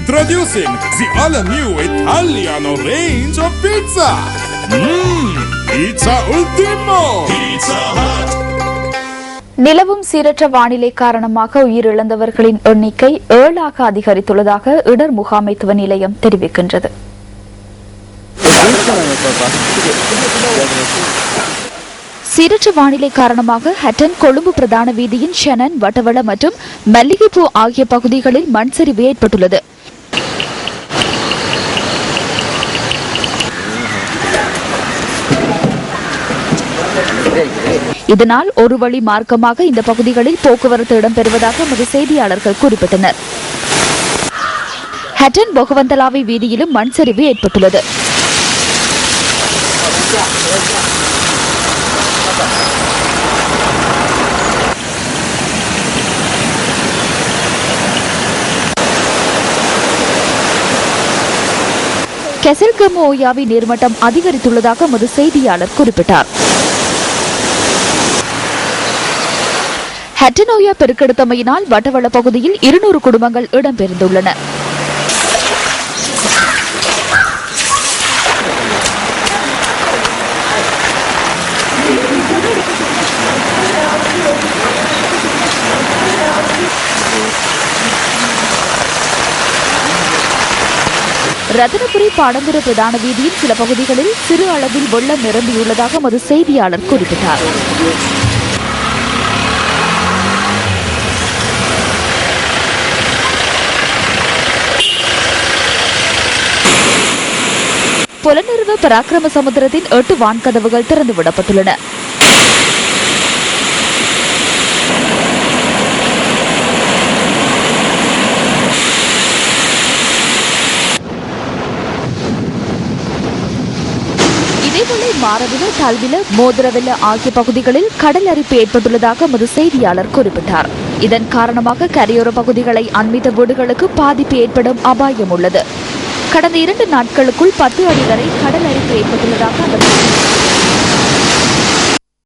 Introducing the all-new Italiano range of pizza. Pizza Ultimo. Pizza Hut. நிலவும் சீரற்ற வானிலை காரணமாக உயிரிழந்தவர்களின் எண்ணிக்கை 7ஆக அதிகரித்துள்ளதாக இடர் முகாமைத்துவ நிலையம் தெரிவிக்கின்றது. சீரற்ற வானிலை காரணமாக ஹட்டன் கொழும்பு பிரதான வீதியின் ஷெனன் வட்டவள மற்றும் மல்லிகைப்பூ ஆகிய பகுதிகளில் மண் சரிவு ஏற்பட்டுள்ளது. இதனால் ஒரு வழி மார்க்கமாக இந்த பகுதிகளில் போக்குவரத்து இடம்பெறுவதாக எமது செய்தியாளர்கள் குறிப்பிட்டனர். ஹட்டன் பொகவந்தலாவை வீதியிலும் மண் சரிவு ஏற்பட்டுள்ளது. கெசல்கமோ ஓயாவி நீர்மட்டம் அதிகரித்துள்ளதாக எமது செய்தியாளர் குறிப்பிட்டார். ஹட்டனோயா பெருக்கெடுத்தமையினால் வட்டவள பகுதியில் 200 குடும்பங்கள் இடம்பெயர்ந்துள்ளன. ரத்தினபுரி பாடந்துர பிரதான வீதியின் சில பகுதிகளில் சிறு அளவில் வெள்ளம் நிரம்பியுள்ளதாக எமது செய்தியாளர் குறிப்பிட்டார். புலனறுவ பராக்கிரம சமுத்திரத்தின் 8 வான்கதவுகள் திறந்துவிடப்பட்டுள்ளன. இதேபோல மாரவில தால்வில மோதிரவில ஆகிய பகுதிகளில் கடல் அரிப்பு ஏற்பட்டுள்ளதாக எமது செய்தியாளர் குறிப்பிட்டார். இதன் காரணமாக கரையோர பகுதிகளை அண்மித்த வீடுகளுக்கு பாதிப்பு ஏற்படும் அபாயம் உள்ளது. கடந்த 2 நாட்களுக்குள் 10 அடி வரை கடல் அரிப்பு ஏற்பட்டுள்ளதாக அவர்